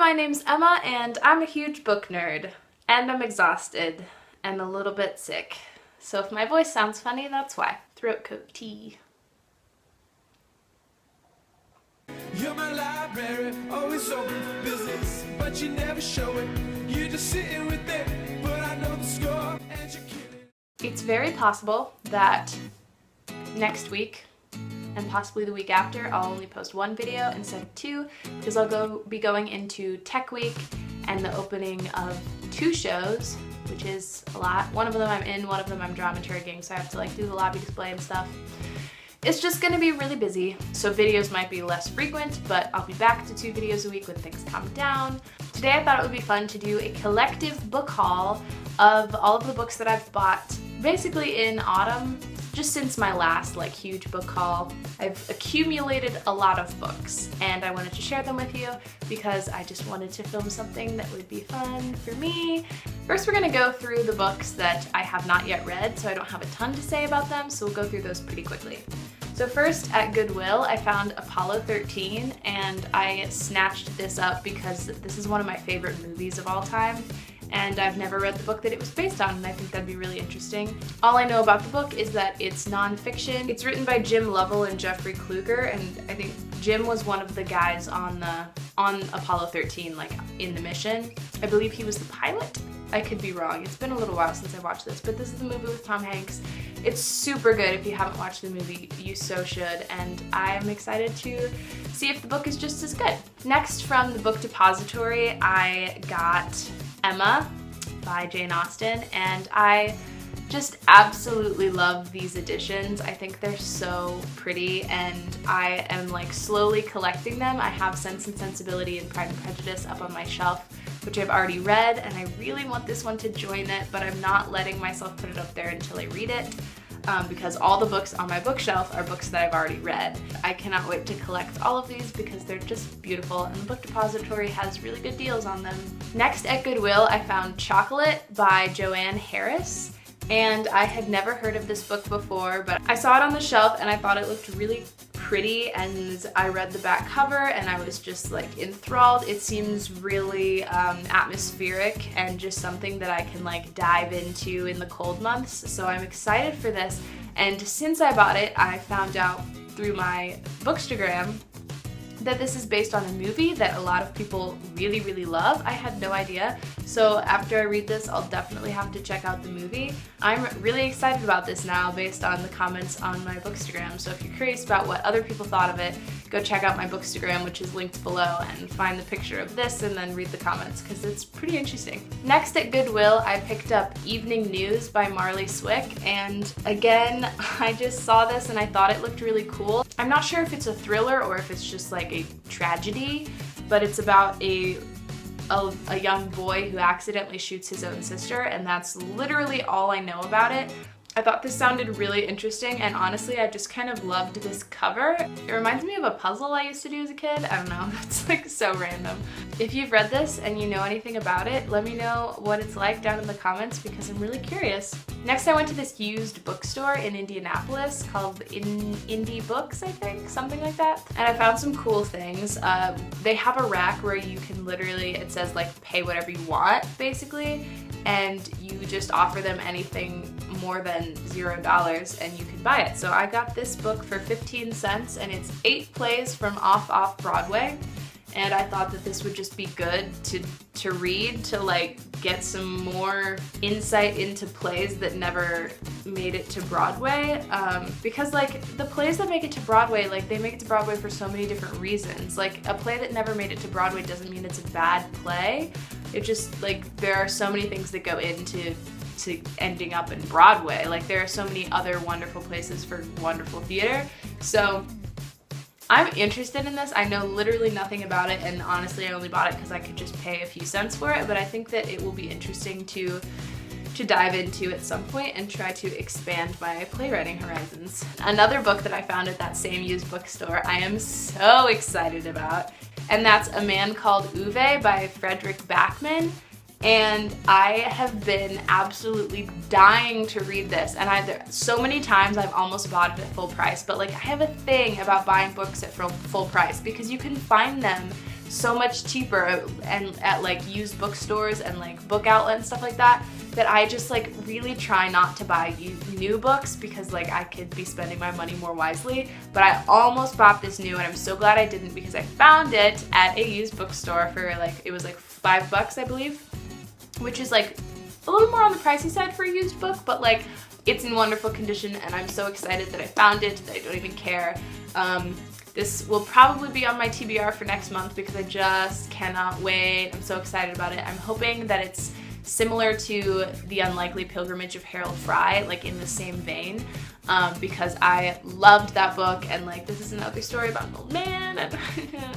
my name's Emma and I'm a huge book nerd. And I'm exhausted and a little bit sick. So if my voice sounds funny, that's why. Throat coat tea. You're my library, always open for business, but you never show it. You're just sitting with it, but I know the score and you're kidding. It's very possible that next week and possibly the week after I'll only post one video instead of two because I'll be going into Tech Week and the opening of 2 shows, which is a lot. One of them I'm in, one of them I'm dramaturging, so I have to like do the lobby display and stuff. It's just gonna be really busy, so videos might be less frequent, but I'll be back to 2 videos a week when things calm down. Today I thought it would be fun to do a collective book haul of all of the books that I've bought basically in autumn, just since my last like huge book haul. I've accumulated a lot of books and I wanted to share them with you because I just wanted to film something that would be fun for me. First, we're gonna go through the books that I have not yet read, so I don't have a ton to say about them, so we'll go through those pretty quickly. So first, at Goodwill, I found Apollo 13, and I snatched this up because this is one of my favorite movies of all time, and I've never read the book that it was based on, and I think that'd be really interesting. All I know about the book is that it's nonfiction. It's written by Jim Lovell and Jeffrey Kluger, and I think Jim was one of the guys on Apollo 13, like in the mission. I believe he was the pilot. I could be wrong. It's been a little while since I watched this, but this is the movie with Tom Hanks. It's super good. If you haven't watched the movie, you so should, and I'm excited to see if the book is just as good. Next, from the book depository, I got Emma by Jane Austen, and I just absolutely love these editions. I think they're so pretty, and I am like slowly collecting them. I have Sense and Sensibility and Pride and Prejudice up on my shelf, which I've already read, and I really want this one to join it, but I'm not letting myself put it up there until I read it, because all the books on my bookshelf are books that I've already read. I cannot wait to collect all of these because they're just beautiful, and the book depository has really good deals on them. Next, at Goodwill, I found Chocolate by Joanne Harris, and I had never heard of this book before, but I saw it on the shelf and I thought it looked really pretty, and I read the back cover and I was just like enthralled. It seems really atmospheric and just something that I can like dive into in the cold months, so I'm excited for this. And since I bought it, I found out through my Bookstagram that this is based on a movie that a lot of people really, really love. I had no idea. So after I read this, I'll definitely have to check out the movie. I'm really excited about this now based on the comments on my Bookstagram. So if you're curious about what other people thought of it, go check out my Bookstagram, which is linked below, and find the picture of this and then read the comments because it's pretty interesting. Next, at Goodwill, I picked up Evening News by Marley Swick, and again, I just saw this and I thought it looked really cool. I'm not sure if it's a thriller or if it's just like a tragedy, but it's about a young boy who accidentally shoots his own sister, and that's literally all I know about it. I thought this sounded really interesting, and honestly, I just kind of loved this cover. It reminds me of a puzzle I used to do as a kid. I don't know, that's like so random. If you've read this and you know anything about it, let me know what it's like down in the comments because I'm really curious. Next, I went to this used bookstore in Indianapolis called Indie Books, I think, something like that. And I found some cool things. They have a rack where you can literally, it says like pay whatever you want, basically, and you just offer them anything more than $0 and you can buy it. So I got this book for 15 cents and it's 8 plays from off Broadway, and I thought that this would just be good to read, to like get some more insight into plays that never made it to Broadway, because like the plays that make it to Broadway, like they make it to Broadway for so many different reasons. Like a play that never made it to Broadway doesn't mean it's a bad play. It just like there are so many things that go into ending up in Broadway. Like there are so many other wonderful places for wonderful theater. So I'm interested in this. I know literally nothing about it, and honestly I only bought it because I could just pay a few cents for it, but I think that it will be interesting to dive into at some point and try to expand my playwriting horizons. Another book that I found at that same used bookstore I am so excited about, and that's A Man Called Uwe by Frederick Backman. And I have been absolutely dying to read this, and so many times I've almost bought it at full price, but like I have a thing about buying books at full price because you can find them so much cheaper and at like used bookstores and like book outlet and stuff like that, that I just like really try not to buy new books because like I could be spending my money more wisely. But I almost bought this new, and I'm so glad I didn't, because I found it at a used bookstore for like, it was like $5 I believe, which is like a little more on the pricey side for a used book, but like it's in wonderful condition, and I'm so excited that I found it that I don't even care. This will probably be on my TBR for next month because I just cannot wait. I'm so excited about it. I'm hoping that it's similar to The Unlikely Pilgrimage of Harold Fry, like in the same vein, because I loved that book, and like this is another story about an old man, and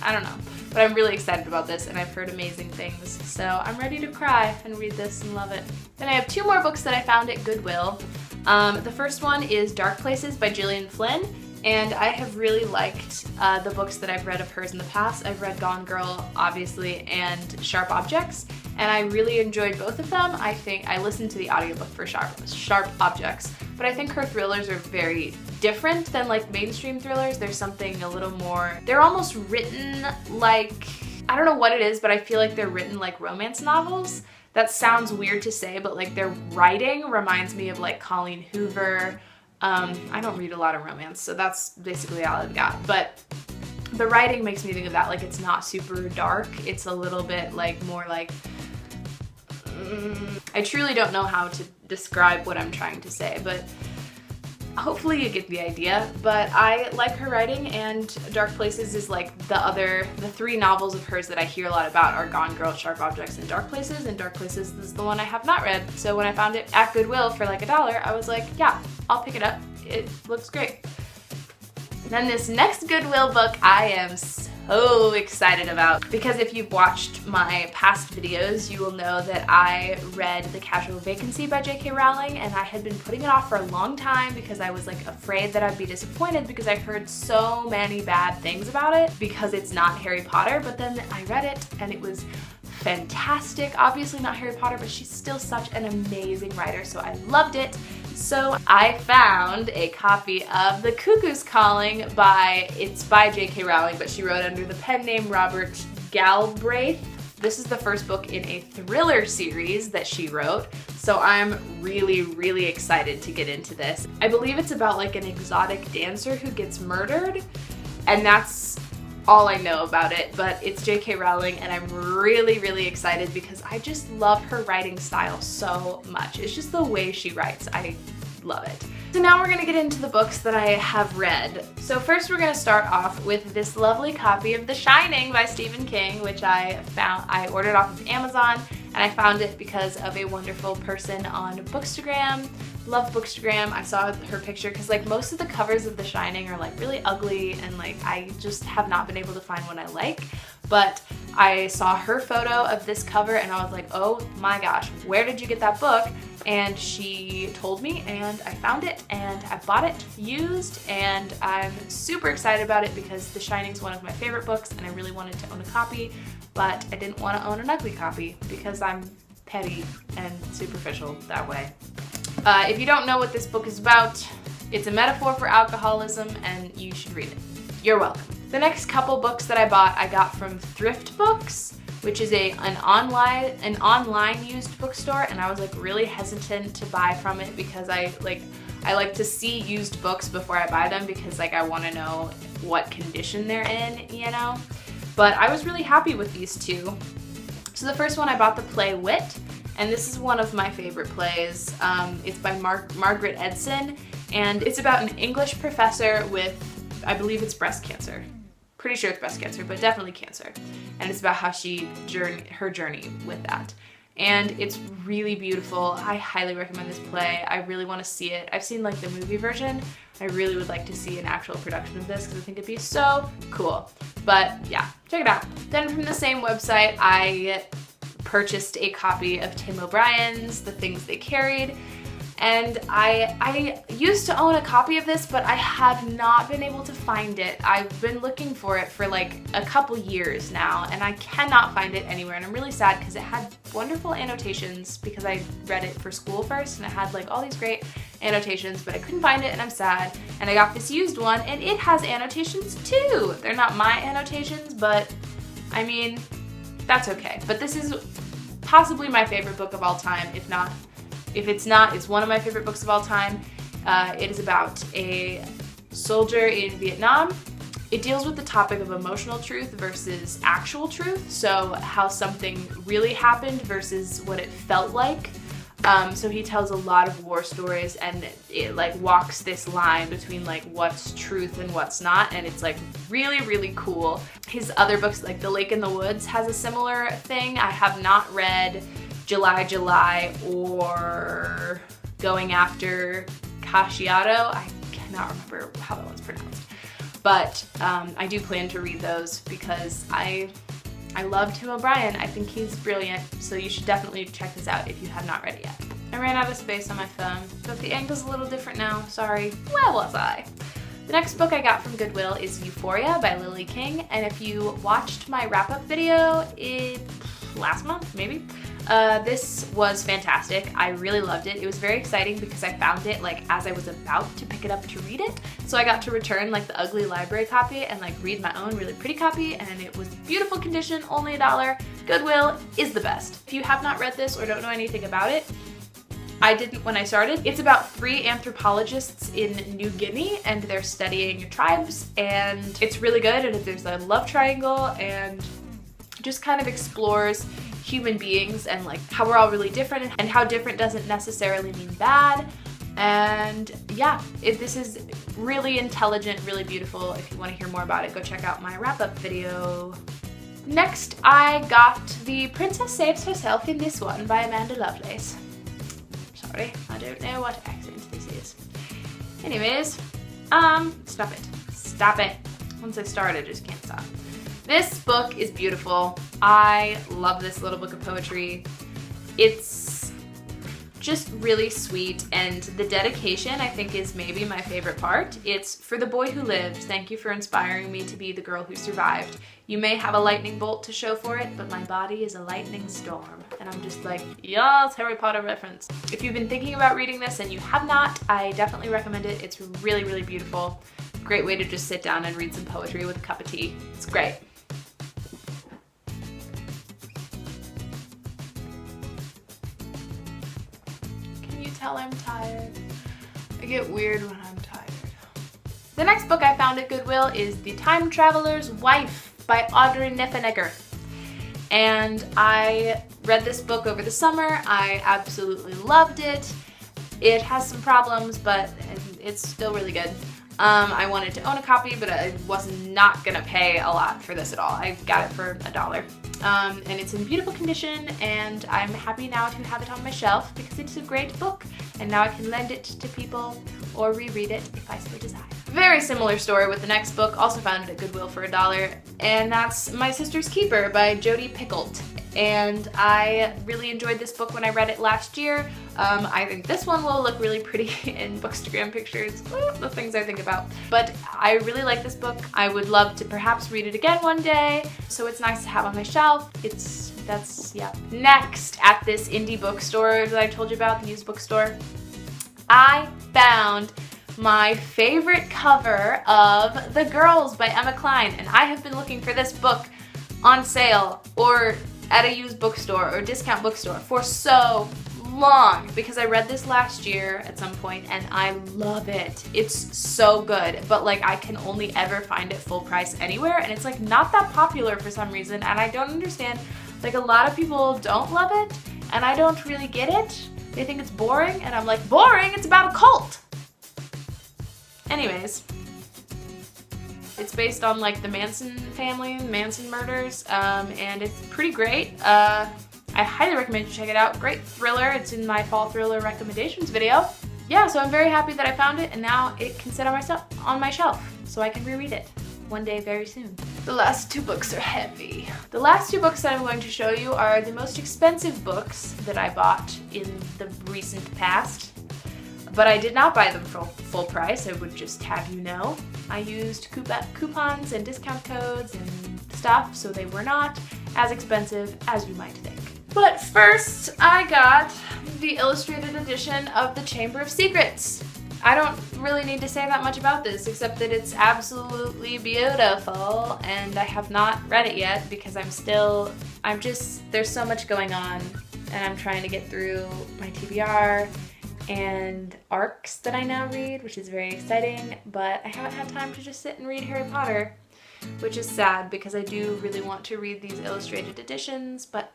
I don't know, but I'm really excited about this, and I've heard amazing things, so I'm ready to cry and read this and love it. Then I have 2 more books that I found at Goodwill. The first one is Dark Places by Gillian Flynn. And I have really liked the books that I've read of hers in the past. I've read Gone Girl, obviously, and Sharp Objects, and I really enjoyed both of them. I think I listened to the audiobook for Sharp Objects, but I think her thrillers are very different than like mainstream thrillers. There's something a little more, they're almost written like, I don't know what it is, but I feel like they're written like romance novels. That sounds weird to say, but like their writing reminds me of like Colleen Hoover. I don't read a lot of romance, so that's basically all I've got. But the writing makes me think of that. Like, it's not super dark. It's a little bit like more like, I truly don't know how to describe what I'm trying to say, but hopefully you get the idea. But I like her writing, and Dark Places is like the 3 novels of hers that I hear a lot about are Gone Girl, Sharp Objects, and Dark Places is the one I have not read. So when I found it at Goodwill for like $1, I was like, yeah, I'll pick it up. It looks great. Then this next Goodwill book I am so excited about, because if you've watched my past videos, you will know that I read The Casual Vacancy by J.K. Rowling, and I had been putting it off for a long time because I was like afraid that I'd be disappointed because I heard so many bad things about it because it's not Harry Potter. But then I read it and it was fantastic. Obviously not Harry Potter, but she's still such an amazing writer, so I loved it. So I found a copy of The Cuckoo's Calling by J.K. Rowling, but she wrote under the pen name Robert Galbraith. This is the first book in a thriller series that she wrote, so I'm really, really excited to get into this. I believe it's about like an exotic dancer who gets murdered, and that's all I know about it, but it's J.K. Rowling, and I'm really, really excited because I just love her writing style so much. It's just the way she writes. I love it. So now we're gonna get into the books that I have read. So first we're gonna start off with this lovely copy of The Shining by Stephen King, which I ordered off of Amazon, and I found it because of a wonderful person on Bookstagram. Love Bookstagram. I saw her picture because like most of the covers of The Shining are like really ugly, and like I just have not been able to find one I like. But I saw her photo of this cover and I was like, oh my gosh, where did you get that book? And she told me, and I found it, and I bought it used, and I'm super excited about it because The Shining's one of my favorite books and I really wanted to own a copy, but I didn't want to own an ugly copy because I'm petty and superficial that way. If you don't know what this book is about, it's a metaphor for alcoholism, and you should read it. You're welcome. The next couple books that I bought, I got from Thrift Books, which is an online used bookstore, and I was like really hesitant to buy from it because I like to see used books before I buy them because like I want to know what condition they're in, you know? But I was really happy with these 2. So the first one, I bought the play Wit, and this is one of my favorite plays. It's by Margaret Edson, and it's about an English professor with, I believe it's breast cancer. Pretty sure it's breast cancer, but definitely cancer. And it's about how her journey with that. And it's really beautiful. I highly recommend this play. I really want to see it. I've seen like the movie version. I really would like to see an actual production of this because I think it'd be so cool. But yeah, check it out. Then from the same website, I purchased a copy of Tim O'Brien's The Things They Carried. And I used to own a copy of this, but I have not been able to find it. I've been looking for it for like a couple years now, and I cannot find it anywhere, and I'm really sad because it had wonderful annotations because I read it for school first, and it had like all these great annotations, but I couldn't find it, and I'm sad. And I got this used one, and it has annotations too. They're not my annotations, but I mean, that's okay. But this is possibly my favorite book of all time. If it's not, it's one of my favorite books of all time. It is about a soldier in Vietnam. It deals with the topic of emotional truth versus actual truth, so how something really happened versus what it felt like. So he tells a lot of war stories, and it like walks this line between like what's truth and what's not, and it's like really, really cool. His other books, like The Lake in the Woods, has a similar thing. I have not read July or Going After Casciato. I cannot remember how that one's pronounced. But I do plan to read those because I love Tim O'Brien. I think he's brilliant, so you should definitely check this out if you have not read it yet. I ran out of space on my phone, so if the angle's a little different now, sorry. Where was I? The next book I got from Goodwill is Euphoria by Lily King, and if you watched my wrap-up video last month, maybe, this was fantastic. I really loved it. It was very exciting because I found it like as I was about to pick it up to read it. So I got to return like the ugly library copy and like read my own really pretty copy, and it was beautiful condition, only $1. Goodwill is the best. If you have not read this or don't know anything about it, I didn't when I started. It's about 3 anthropologists in New Guinea, and they're studying tribes, and it's really good, and there's a love triangle, and just kind of explores human beings and like how we're all really different, and how different doesn't necessarily mean bad. And yeah, this is really intelligent, really beautiful. If you want to hear more about it, go check out my wrap-up video. Next, I got The Princess Saves Herself in This One by Amanda Lovelace. Sorry, I don't know what accent this is. Anyways, stop it. Once I start, I just can't stop. This book is beautiful. I love this little book of poetry. It's just really sweet, and the dedication I think is maybe my favorite part. It's for the boy who lived. Thank you for inspiring me to be the girl who survived. You may have a lightning bolt to show for it, but my body is a lightning storm. And I'm just like, yes, Harry Potter reference. If you've been thinking about reading this and you have not, I definitely recommend it. It's really, really beautiful. Great way to just sit down and read some poetry with a cup of tea. It's great. Tell I'm tired. I get weird when I'm tired. The next book I found at Goodwill is The Time Traveler's Wife by Audrey Niffenegger. And I read this book over the summer. I absolutely loved it. It has some problems, but it's still really good. I wanted to own a copy, but I was not gonna pay a lot for this at all. I got it for $1. And it's in beautiful condition, and I'm happy now to have it on my shelf because it's a great book, and now I can lend it to people or reread it if I so desire. Very similar story with the next book, also found it at Goodwill for $1, and that's My Sister's Keeper by Jodi Picoult. And I really enjoyed this book when I read it last year. I think this one will look really pretty in Bookstagram pictures, the things I think about. But I really like this book. I would love to perhaps read it again one day, so it's nice to have on my shelf. Yeah. Next, at this indie bookstore that I told you about, the used bookstore, I found my favorite cover of The Girls by Emma Cline, and I have been looking for this book on sale or at a used bookstore or discount bookstore for so long because I read this last year at some point and I love it. It's so good, but like I can only ever find it full price anywhere, and it's like not that popular for some reason, and I don't understand. Like a lot of people don't love it and I don't really get it. They think it's boring, and I'm like, boring? It's about a cult. Anyways, it's based on like the Manson family, Manson murders, and it's pretty great. I highly recommend you check it out. Great thriller. It's in my fall thriller recommendations video. Yeah, so I'm very happy that I found it, and now it can sit on my shelf so I can reread it one day very soon. The last 2 books are heavy. The last 2 books that I'm going to show you are the most expensive books that I bought in the recent past. But I did not buy them for full price, I would just have you know. I used coupons and discount codes and stuff, so they were not as expensive as you might think. But first, I got the illustrated edition of The Chamber of Secrets. I don't really need to say that much about this except that it's absolutely beautiful, and I have not read it yet because there's so much going on, and I'm trying to get through my TBR and arcs that I now read, which is very exciting, but I haven't had time to just sit and read Harry Potter, which is sad because I do really want to read these illustrated editions, but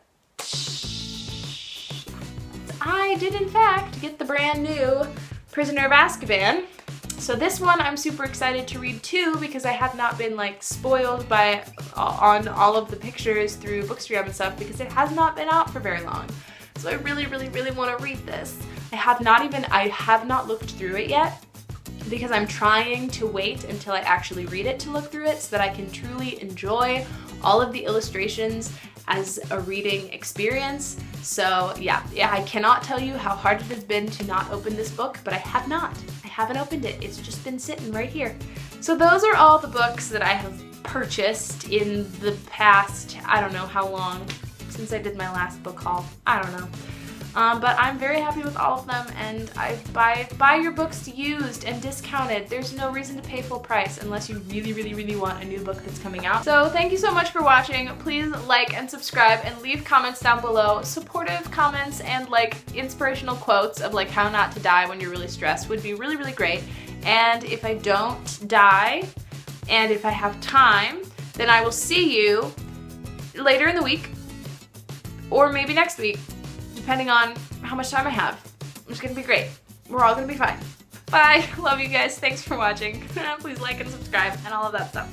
I did in fact get the brand new Prisoner of Azkaban. So this one I'm super excited to read too because I have not been like spoiled on all of the pictures through Bookstgram and stuff because it has not been out for very long. So I really, really, really want to read this. I have not looked through it yet because I'm trying to wait until I actually read it to look through it so that I can truly enjoy all of the illustrations as a reading experience. So yeah, I cannot tell you how hard it has been to not open this book, but I haven't opened it. It's just been sitting right here. So those are all the books that I have purchased in the past, I don't know how long, since I did my last book haul. I don't know. But I'm very happy with all of them, and I buy your books used and discounted. There's no reason to pay full price unless you really, really, really want a new book that's coming out. So thank you so much for watching. Please like and subscribe and leave comments down below. Supportive comments and like inspirational quotes of like how not to die when you're really stressed would be really, really great. And if I don't die, and if I have time, then I will see you later in the week, or maybe next week, depending on how much time I have. It's gonna be great. We're all gonna be fine. Bye. Love you guys. Thanks for watching. Please like and subscribe and all of that stuff.